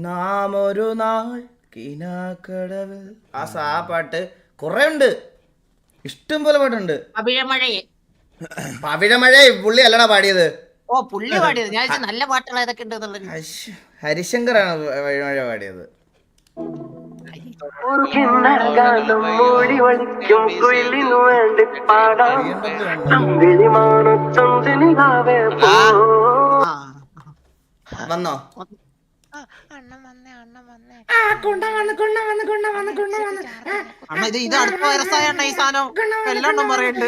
നാം ഒരു നാൾ കിനാക്കടവ്, ആ പാട്ട് കുറെ ഉണ്ട്. ഇഷ്ടം പോലെ പാട്ടുണ്ട്. പവിഴമഴ പുള്ളി അല്ലടാ പാടിയത്. ഓ പുള്ളി പാടിയത്. ഞാൻ നല്ല പാട്ടുകൾ ഏതൊക്കെ ഉണ്ട്. ഹരിശങ്കറാണ് പവിഴമഴ പാടിയത്. ഒരു കിണ്ണകാലം മൂടി വളിക്കും കുയിലിനു വേണ്ടി പാടാം ചങ്കിളിമാണു ചന്ദിനിലാവേ വന്നോ? അണ്ണ ഇത് അടുത്ത വൈറസായ അണ്ണ ഈ സാധനം എല്ലാം പറയുന്നുണ്ട്.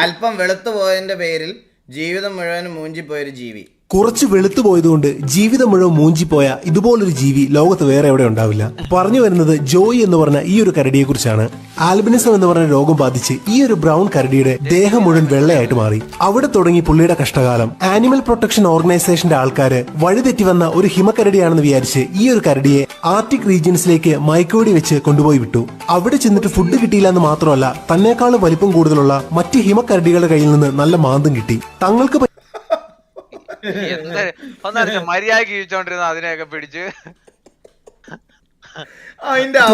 അല്പം വെളുത്തു പോയതിന്റെ പേരിൽ ജീവിതം മുഴുവനും മൂഞ്ചിപ്പോയൊരു ജീവി. കുറച്ച് വെളുത്തു പോയതുകൊണ്ട് ജീവിതം മുഴുവൻ മൂഞ്ചിപ്പോയ ഇതുപോലൊരു ജീവി ലോകത്ത് വേറെ എവിടെ ഉണ്ടാവില്ല. പറഞ്ഞു വരുന്നത് ജോയി എന്ന് പറഞ്ഞ ഈ ഒരു കരടിയെ കുറിച്ചാണ്. ആൽബിനിസം എന്ന് പറഞ്ഞ രോഗം ബാധിച്ച് ഈ ഒരു ബ്രൗൺ കരടിയുടെ ദേഹം മുഴുവൻ വെള്ളയായിട്ട് മാറി. അവിടെ തുടങ്ങി പുള്ളിയുടെ കഷ്ടകാലം. ആനിമൽ പ്രൊട്ടക്ഷൻ ഓർഗനൈസേഷന്റെ ആൾക്കാര് വഴിതെറ്റി വന്ന ഒരു ഹിമക്കരടിയാണെന്ന് വിചാരിച്ച് ഈ ഒരു കരടിയെ ആർട്ടിക് റീജിയൻസിലേക്ക് മയക്കുവെടി വെച്ച് കൊണ്ടുപോയി വിട്ടു. അവിടെ ചെന്നിട്ട് ഫുഡ് കിട്ടിയില്ല എന്ന് മാത്രമല്ല, തന്നെക്കാളും വലിപ്പം കൂടുതലുള്ള മറ്റ് ഹിമക്കരടികളുടെ കയ്യിൽ നിന്ന് നല്ല മാന്തും കിട്ടി. തങ്ങൾക്ക് മര്യാദക്ക് ജീവിച്ചോണ്ടിരുന്ന അതിനെയൊക്കെ പിടിച്ച്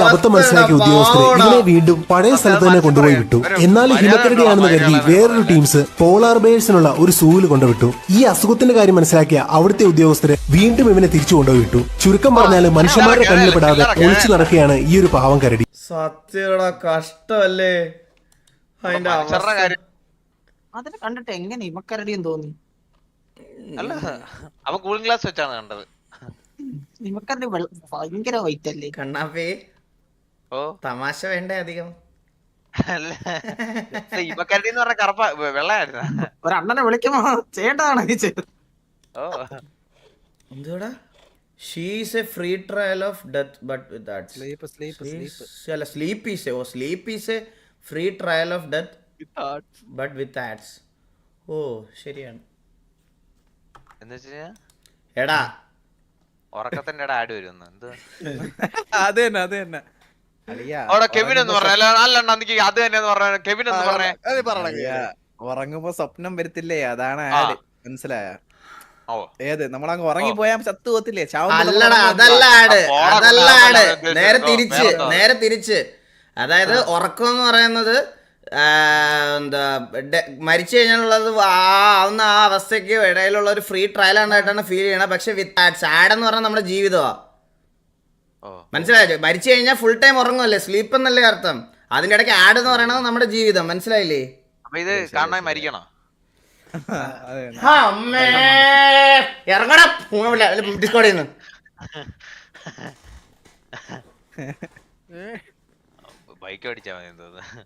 അബദ്ധം മനസ്സിലാക്കിയ ഉദ്യോഗസ്ഥരെ ഇതിനെ വീണ്ടും പഴയ സ്ഥലത്ത് തന്നെ കൊണ്ടുപോയി വിട്ടു. എന്നാൽ ഹിമക്കരടിയാണെന്ന് കരുതി വേറൊരു ടീംസ് പോളാർ ബേഴ്സിനുള്ള ഒരു സൂവിൽ കൊണ്ടുവിട്ടു. ഈ അസുഖത്തിന്റെ കാര്യം മനസ്സിലാക്കിയ അവിടുത്തെ ഉദ്യോഗസ്ഥരെ വീണ്ടും ഇവനെ തിരിച്ചു കൊണ്ടുപോയി വിട്ടു. ചുരുക്കം പറഞ്ഞാൽ മനുഷ്യന്മാരുടെ കണ്ണിൽ പെടാതെ ഒളിച്ചു നടക്കുകയാണ് ഈ ഒരു പാവം കരടി. സത്യടാ, കഷ്ടമല്ലേ അതിന്റെ അതിനെ കണ്ടിട്ട് എങ്ങനെ ഇമക്കരടിയും തോന്നി? അല്ല, അവൻ കൂളിംഗ് ഗ്ലാസ് വെച്ചാണ് കണ്ടത്. ഇമക്കരടി ഭയങ്കര വൈറ്റ് അല്ലേ കണ്ണാപ്പേ? ഓ, തമാശ വേണ്ടേ അധികം? ഇമക്കരടി എന്ന് പറഞ്ഞ കറുപ്പ വെള്ളയായിരുന്നു. ഒരണ്ണനെ വിളിക്കുമ്പോ ചെയ്യേണ്ടതാണ് ഈ ചെയ്തത്. ഓ, എന്തുവാടാ? She is a free trial of death but with that. Sleep is a free trial of death but with ads. ഓ ശരിയാണ്. എടാ ഉറക്കത്തിന്റെ ആഡ് വരുന്നു. എന്ത് അത് തന്നെ അവിടെ കെവിൻ എന്ന് പറഞ്ഞ അത് തന്നെ പറഞ്ഞ കെവിൻ എന്ന് പറഞ്ഞേ. ഉറങ്ങുമ്പോ സ്വപ്നം വരത്തില്ലേ, അതാണ് ആഡ്. മനസ്സിലായ? ഏത് നമ്മളങ്ങ് ഉറങ്ങിപ്പോയാ ചത്തു പോത്തില്ലേ? അല്ലടാ, അതല്ല ആഡ്, അതല്ല ആഡ്. നേരെ തിരിച്ച്. അതായത് ഉറക്കം എന്ന് പറയുന്നത് എന്താ മരിച്ചു കഴിഞ്ഞാലുള്ളത് ആവുന്ന ആ അവസ്ഥയ്ക്ക് ഇടയിലുള്ള ഒരു ഫ്രീ ട്രയൽ ആയിട്ടാണ് ഫീൽ ചെയ്യണത്. പക്ഷെ വിത്ത് ആഡ്സ്. ആഡ് എന്ന് പറഞ്ഞാൽ നമ്മുടെ ജീവിതമാ. മനസ്സിലായോ? മരിച്ചു കഴിഞ്ഞാൽ ഫുൾ ടൈം ഉറങ്ങുമല്ലേ, സ്ലീപ്പ് എന്നല്ലേ അർത്ഥം. അതിന്റെ ഇടയ്ക്ക് ആഡ് എന്ന് പറയണത് നമ്മുടെ ജീവിതം. മനസ്സിലായില്ലേ? അപ്പൊ ഇത് കാണാൻ മരിക്കണോ? ഇറങ്ങടാ ഡിസ്കോഡിൽ നിന്ന്. ബൈക്ക് അടിച്ചാ മതി തോന്നുന്നു.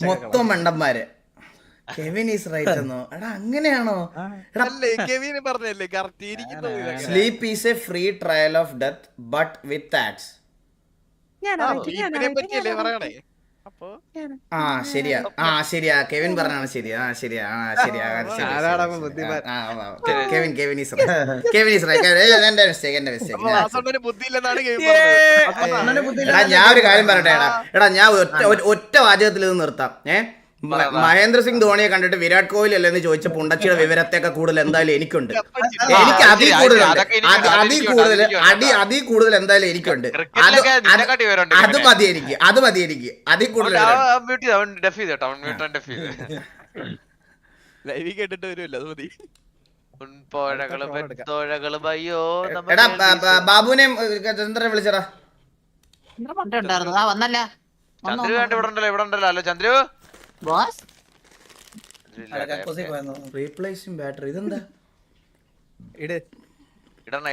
മൊത്തം മണ്ടന്മാര്. കെവിൻ ഈസ് റൈറ്റ് എന്നോ? എടാ അങ്ങനെയാണോ? Sleep is a free trial of death but with ads. ശരിയാ കെവിൻ പറഞ്ഞാണ് ശരിയാ. Kevin is right. എന്റെ മിസ്റ്റേക്ക്. ഞാൻ ഒരു കാര്യം പറയട്ടെ. എടാ ഞാൻ ഒറ്റ വാചകത്തിൽ ഇത് നിർത്താം. മഹേന്ദ്ര സിംഗ് ധോണിയെ കണ്ടിട്ട് വിരാട് കോഹ്ലി അല്ലെന്ന് ചോദിച്ച പുണ്ടച്ചിയുടെ വിവരത്തെയൊക്കെ കൂടുതൽ എന്തായാലും എനിക്കുണ്ട്. എനിക്ക് അതിൽ കൂടുതൽ എന്തായാലും എനിക്കുണ്ട്. അത് മതി എനിക്ക്. അതിൽ കൂടുതൽ എടാ ബാബുവിനെ ചന്ദ്രനെ വിളിച്ചടാ. ചന്ദ്രു ഇവിടെ ഉണ്ടല്ലോ. ഹലോ ചന്ദ്രു. Replacing battery. ഇതെന്താ? ഇടണ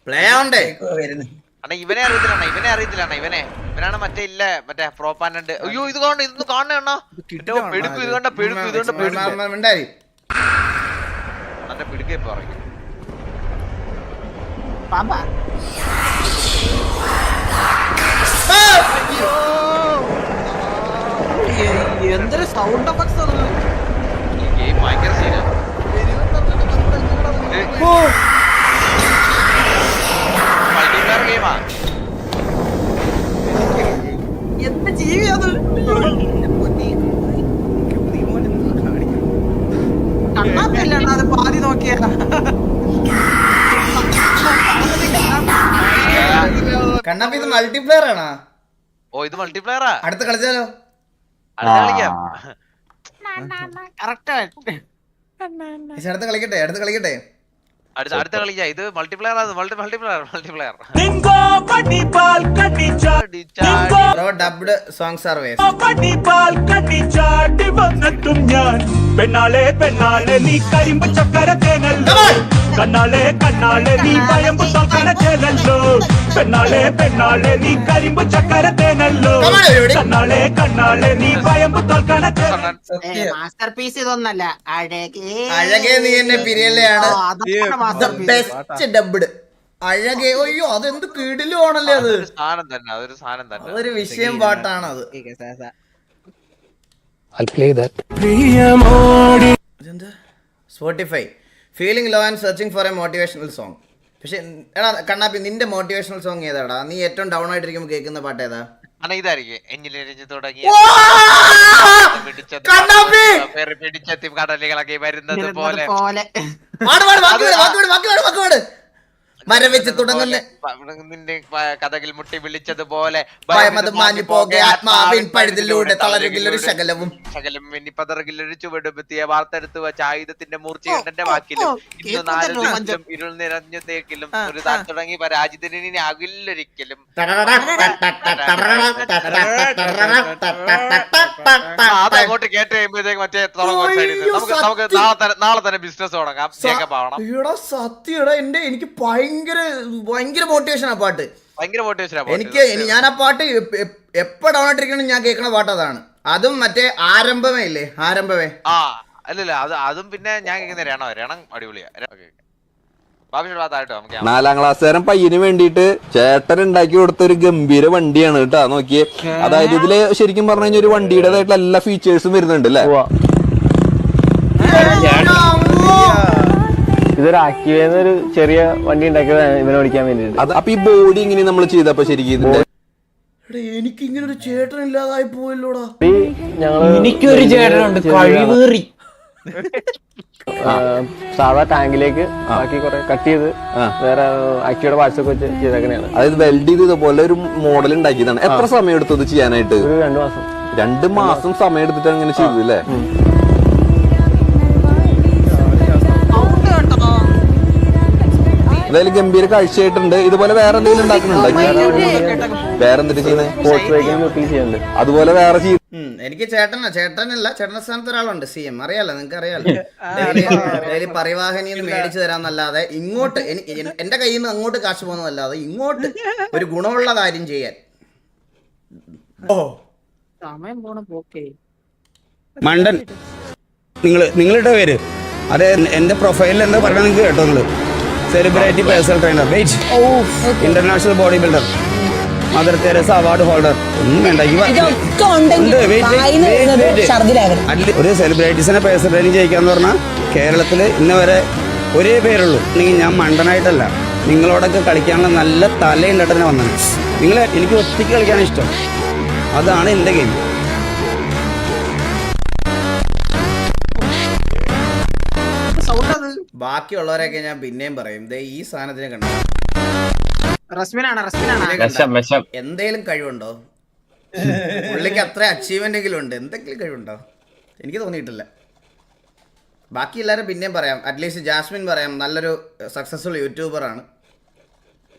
പ്ലേ ആവണ്ടേ? അണ്ണാ ഇവനെ അറിയത്തില്ല. ഇവനാണ് മറ്റേ ഇല്ല മറ്റേ പ്രോപ്പാനന്റ്. അയ്യോ ഇത് കാണണ അണ്ണാ. പെടുക്കും ഇത് കണ്ട പെടുക്കും. മിണ്ടായി അണ്ണന്റെ പിടുക്കെ പറയും. എന്തൊരു സൗണ്ട് എഫക്ട്സ് ആണ്. ഈ ഗെയിം ഭയങ്കര സീനാണ്. മൾട്ടിപ്ലെയർ ഗെയിമാ. എന്ത് ജീവിയത്? കണ്ണാത്തല്ല അത് പാതി നോക്കിയ കണ്ണാപ്പി ഇത് മൾട്ടിപ്ലെയർ ആണോ? ഓ ഇത് മൾട്ടിപ്ലെയറാ. അടുത്ത് കളിച്ചാലോ? അടുത്ത കളിക്കാം. കറക്റ്റ് അടുത്ത് കളിക്കട്ടെ അടുത്ത കളിക്കാം. ഇത് multiplayer multiplayer. Bro dubbed songs are waste. പെണ്ണാളെ പെണ്ണാളെ നീ കരിമ്പ് ചക്കര തേനല്ലോ, കണ്ണാളെ കണ്ണാളെ നീ പയമ്പ് തോക്കണ ചേലല്ലോ, പെണ്ണാളെ പെണ്ണാളെ നീ കരിമ്പ് ചക്കര തേനല്ലോ, കണ്ണാളെ കണ്ണാളെ നീ പയമ്പ് തോക്കണ മാസ്റ്റർ പീസ് ഇതൊന്നല്ല. അഴകേ നീ എന്നെ പിരിയല്ലാണ് ബെസ്റ്റ് ഡബ്ഡ്. അഴകേ, അയ്യോ അതെന്ത് കിടിലുമാണല്ലേ അത്. അതൊരു സാധനം തന്നെ. അതൊരു വിഷയം പാട്ടാണ് അത്. Spotify feeling law and searching for A motivational song. പക്ഷെ എടാ കണ്ണാപ്പി നിന്റെ മോട്ടിവേഷണൽ സോങ് ഏതാടാ? നീ ഏറ്റവും ഡൗൺ ആയിട്ടിരിക്കുമ്പോ കേൾക്കുന്ന പാട്ട് ഏതാ? ഇതായിരിക്കും എന്നിലെരിഞ്ഞു തുടങ്ങിയ പിടിച്ചെത്തി കടലുകളൊക്കെ വരുന്നത് പോലെ മരം വെച്ച് തുടങ്ങുന്ന നിന്റെ കഥകിൽ മുട്ടി വിളിച്ചതുപോലെ ആത്മാവിൻ പഴുതിലൂടെ തളരുകിലൊരു ശകലവും പതറുകിലൊരു ചുവടുപെത്തിയ വാർത്തെടുത്ത് വെച്ച ആയുധത്തിന്റെ മൂർച്ചയുടെ വാക്കിലും ഇന്ന് 4 ദിവസം ഇരുൾ നിറഞ്ഞു തേക്കിലും ഒരു താൻ തുടങ്ങി പരാജിതനെ ആകില്ലൊരിക്കലും. അതങ്ങോട്ട് കേട്ട് കഴിയുമ്പോഴത്തേക്ക് മറ്റേ നമുക്ക് നാളെ തന്നെ ബിസിനസ് തുടങ്ങാം. സത്യടാ എനിക്ക് ഭയങ്കര മോട്ടിവേഷൻ ആ പാട്ട്. എനിക്ക് ഞാൻ ആ പാട്ട് എപ്പോ ഡൗൺ ആയിട്ടിരിക്കണം ഞാൻ കേൾക്കണ പാട്ട് അതാണ്. അതും മറ്റേ ആരംഭമേ ഇല്ലേ, ആരംഭമേ. അല്ലല്ല അതും പിന്നെ ഞാൻ കേൾക്കുന്ന രണം അടിപൊളിയാ. 4ാം ക്ലാസ്സുകാരൻ പയ്യന് വേണ്ടിയിട്ട് ചേട്ടൻ ഉണ്ടാക്കി കൊടുത്ത ഒരു ഗംഭീര വണ്ടിയാണ് കേട്ടാ. നോക്കിയേ, അതായത് ഇതില് ശരിക്കും പറഞ്ഞു കഴിഞ്ഞാൽ ഒരു വണ്ടിയുടേതായിട്ടുള്ള എല്ലാ ഫീച്ചേഴ്സും വരുന്നുണ്ട് അല്ലേ. ഇതൊരു ആക്റ്റീവെന്നൊരു ചെറിയ വണ്ടി ഉണ്ടാക്കിയതാണ് ഇവനെ ഓടിക്കാൻ വേണ്ടിട്ട്. അപ്പൊ ഈ ബോഡി ഇങ്ങനെ നമ്മൾ ചെയ്തപ്പോ ശരിക്കും ഇതിന്റെ എനിക്ക് ഇങ്ങനെ ഒരു ചേട്ടൻ ഇല്ലാതായി പോയല്ലോടാ. എനിക്കൊരു ചേട്ടനുണ്ട് കഴിവേറി. സാധാ ടാങ്കിലേക്ക് ബാക്കി കുറെ കട്ട് ചെയ്ത് വേറെ ആക്ടിയുടെ പാർട്സ് ഒക്കെ വെച്ച് ചെയ്തേക്കണയാണ്. അതായത് വെൽഡ് ചെയ്ത് ഇതുപോലെ ഒരു മോഡൽ ഉണ്ടാക്കിയതാണ്. എത്ര സമയം എടുത്തു ഇത് ചെയ്യാനായിട്ട്? ഒരു 2 മാസം. 2 മാസം സമയം എടുത്തിട്ട് അങ്ങനെ ചെയ്തു അല്ലേ. എന്തായാലും ഗംഭീര കാഴ്ചയായിട്ടുണ്ട്. ഇതുപോലെ വേറെ എന്തെങ്കിലും ഉണ്ടാക്കുന്നുണ്ടോ? വേറെ എന്തിട്ട് ചെയ്യുന്നത്? അതുപോലെ വേറെ എനിക്ക് ചേട്ടനല്ല ചേട്ടന്റെ സ്ഥാനത്ത് ഒരാളുണ്ട്, CM. അറിയാലോ, നിങ്ങൾക്ക് അറിയാലോ. ഡെയിലി പരിവാഹനിന്ന് മേടിച്ചു തരാന്നല്ലാതെ ഇങ്ങോട്ട് എന്റെ കയ്യിൽ നിന്ന് അങ്ങോട്ട് കാശ് പോകുന്നതല്ലാതെ ഇങ്ങോട്ട് ഒരു ഗുണമുള്ള കാര്യം ചെയ്യാൻ. മണ്ടൻ നിങ്ങളുടെ പേര് അതെ എന്റെ പ്രൊഫൈലിൽ എന്താ പറയുക നിങ്ങൾക്ക് കേട്ടോ? നിങ്ങൾ celebrity personal trainer, international body builder, mother Teresa award holder. ഒന്നും വേണ്ട. ഒരു സെലിബ്രിറ്റീസിനെ പേഴ്സണൽ ട്രെയിനിങ് ചെയ്യിക്കാന്ന് പറഞ്ഞാൽ കേരളത്തിൽ ഇന്ന് വരെ ഒരേ പേരുള്ളൂ. അല്ലെങ്കിൽ ഞാൻ മണ്ടനായിട്ടല്ല, നിങ്ങളോടൊക്കെ കളിക്കാനുള്ള നല്ല തലയുണ്ടായിട്ട് വന്നത്. എനിക്ക് ഒറ്റയ്ക്ക് കളിക്കാനാണ് ഇഷ്ടം. അതാണ് എൻ്റെ ഗെയിം. ബാക്കിയുള്ളവരൊക്കെ ഞാൻ പിന്നെയും പറയും, ഈ സാധനത്തിനെ കണ്ടോ, എന്തേലും കഴിവുണ്ടോ പുള്ളിക്ക്? അത്ര അച്ചീവ്മെന്റ് എങ്കിലും ഉണ്ട്, എന്തെങ്കിലും കഴിവുണ്ടോ? എനിക്ക് തോന്നിയിട്ടില്ല. ബാക്കി എല്ലാവരും പിന്നെയും പറയാം. അറ്റ്ലീസ്റ്റ് ജാസ്മിൻ പറയാം, നല്ലൊരു സക്സസ്ഫുൾ യൂട്യൂബറാണ്,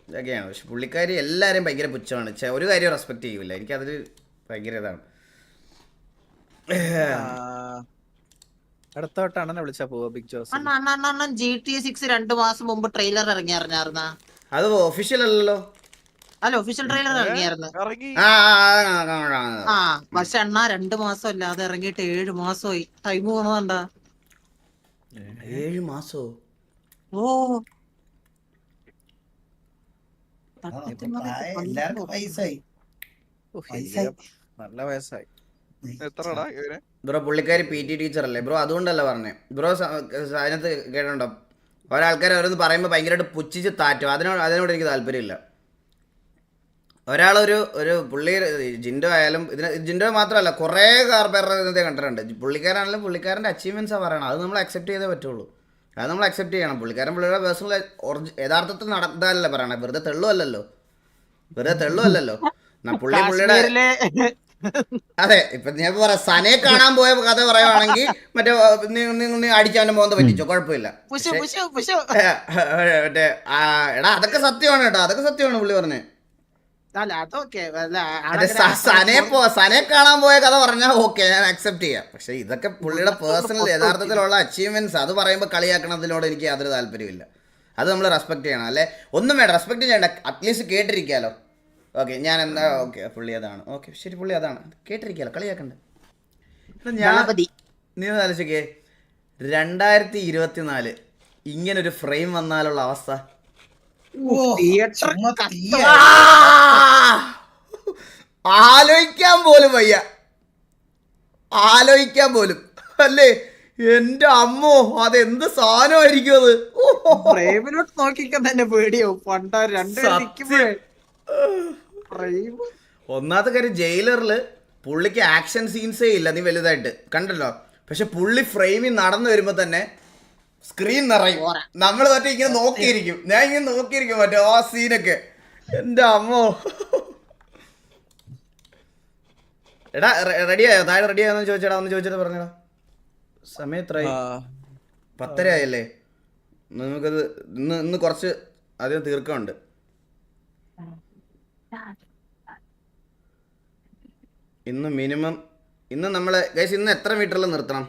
ഇതൊക്കെയാണ്. പക്ഷെ പുള്ളിക്കാരി എല്ലാവരും ഭയങ്കര പുച്ഛമാണ്, ഒരു കാര്യം റെസ്പെക്ട് ചെയ്യൂല. എനിക്കതൊരു ഭയങ്കര ഇതാണ്. അടുത്തോട്ടാണ് വിളിച്ചാ പോവാ ബിഗ് ജോസ്. GTA 6 2 മാസം മുമ്പ് ട്രെയിലർ ഇറങ്ങിയായിരുന്ന. അത് ഒഫീഷ്യൽ അല്ലല്ലോ. അല്ല, ഒഫീഷ്യൽ ട്രെയിലർ ഇറങ്ങിയായിരുന്നു. പക്ഷെ അണ്ണാ 2 മാസം അല്ലാതെ ഇറങ്ങിയിട്ട് 7 മാസമായി. ടൈം പോണതാണ്ടാ. 7 മാസോ? ഓ നല്ല വയസ്സായി. ബ്രോ പുള്ളിക്കാരി PT ടീച്ചർ അല്ലേ ബ്രോ? അതുകൊണ്ടല്ല പറഞ്ഞേ ബ്രോ. അതിനകത്ത് കേട്ടോ, ഒരാൾക്കാർ ഓരോന്ന് പറയുമ്പോൾ ഭയങ്കരമായിട്ട് പുച്ഛിച്ച് താറ്റും. അതിനോട് എനിക്ക് താല്പര്യമില്ല. ഒരു പുള്ളി ജിൻഡോ ആയാലും ജിൻഡോ മാത്രമല്ല കുറേ പേരുടെ ഇന്നത്തെ കണ്ടിട്ടുണ്ട്. പുള്ളിക്കാരാണെങ്കിലും പുള്ളിക്കാരൻ്റെ അച്ചീവ്മെൻറ്റ്സാണ് പറയണം. അത് നമ്മൾ അക്സെപ്റ്റ് ചെയ്തേ പറ്റുള്ളൂ. അത് നമ്മൾ അക്സെപ്റ്റ് ചെയ്യണം. പുള്ളിക്കാരൻ പുള്ളിയുടെ പേഴ്സണൽ യഥാർത്ഥത്തിൽ നടത്താനല്ലേ പറയണേ, വെറുതെ തെള്ളുമല്ലല്ലോ. വെറുതെ തെള്ളുമല്ലോ. പുള്ളിയുടെ അതെ ഇപ്പൊ ഞാൻ പറയാം, സനയെ കാണാൻ പോയ കഥ പറയുവാണെങ്കിൽ മറ്റേ അടിച്ചവന്റെ മോന്ത പറ്റിച്ചോ, കുഴപ്പമില്ല. മറ്റേ എടാ അതൊക്കെ സത്യമാണ് കേട്ടോ, അതൊക്കെ സത്യമാണ് പുള്ളി പറഞ്ഞേ. സനയെ കാണാൻ പോയ കഥ പറഞ്ഞാൽ ഓക്കെ, ഞാൻ അക്സെപ്റ്റ് ചെയ്യാം. പക്ഷെ ഇതൊക്കെ പുള്ളിയുടെ പേഴ്സണൽ യഥാർത്ഥത്തിലുള്ള അച്ചീവ്മെന്റ്സ്, അത് പറയുമ്പോൾ കളിയാക്കണതിനോട് എനിക്ക് യാതൊരു താല്പര്യമില്ല. അത് നമ്മൾ റെസ്പെക്ട് ചെയ്യണം. അല്ലെ ഒന്നും വേണ്ട, റെസ്പെക്ട് ചെയ്യണ്ട, അറ്റ്ലീസ്റ്റ് കേട്ടിരിക്കാലോ. ഓക്കെ ഞാൻ എന്താ ഓക്കെ പുള്ളി അതാണ്, ഓക്കെ ശരി പുള്ളി അതാണ്, കേട്ടിരിക്കാലോ, കളിയാക്കണ്ട. ഞാൻ നീ ആലോചിക്കേ 2024 ഇങ്ങനൊരു ഫ്രെയിം വന്നാലുള്ള അവസ്ഥ. ആലോചിക്കാൻ പോലും വയ്യ, ആലോചിക്കാൻ പോലും അല്ലേ. എന്റെ അമ്മോ, അതെന്ത് സാധനമായിരിക്കും അത്. നോക്കിക്കാൻ തന്നെ പേടിയാവും. ഒന്നാമത്തെ കാര്യം, ജയിലറില് പുള്ളിക്ക് ആക്ഷൻ സീൻസേ ഇല്ല, നീ വലുതായിട്ട് കണ്ടല്ലോ. പക്ഷെ പുള്ളി ഫ്രെയിമിൽ നടന്നു വരുമ്പോ തന്നെ സ്ക്രീൻ നിറയും. നമ്മൾ മറ്റേ ഇങ്ങനെ നോക്കിയിരിക്കും, ഞാൻ ഇങ്ങനെ നോക്കിയിരിക്കും മറ്റേ ആ സീനൊക്കെ. എന്റെ അമ്മോ. എടാ റെഡിയായോ? താഴെ റെഡിയായോന്ന് ചോദിച്ചടാ, ഒന്ന് ചോദിച്ചിട്ട് പറഞ്ഞടാ. സമയം എത്രയായി? 10:30 ആയല്ലേ? നമുക്കത് ഇന്ന് കുറച്ച് അധികം തീർക്കമുണ്ട്. ഇന്ന് മിനിമം നമ്മള് ഗൈസ് ഇന്ന് എത്ര മീറ്ററിൽ നിർത്തണം?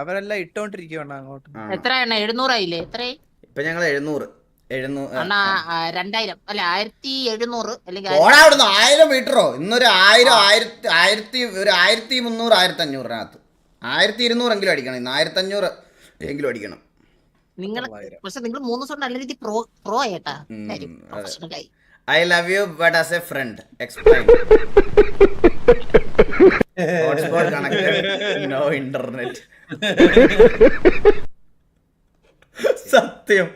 അവരെല്ലാം ഇട്ടോണ്ടിരിക്കുകയാണ് അങ്ങോട്ട്. എത്രയാണ്? 700 ആയില്ലേ? എത്രയായി ഇപ്പൊ ഞങ്ങൾ 700 2000 അല്ല 1700 അല്ലെങ്കിൽ 1000 മീറ്ററോ? ഇന്നൊരു 1300 1500 1200 എങ്കിലും അടിക്കണം. ഇന്ന് 1500 എങ്കിലും അടിക്കണം. പക്ഷെ നിങ്ങൾ 3 ദിവസം നല്ല രീതി പ്രോ ആയിട്ടാ. I love you but as a friend. Explain. Hotspot connected. No internet. സത്യം.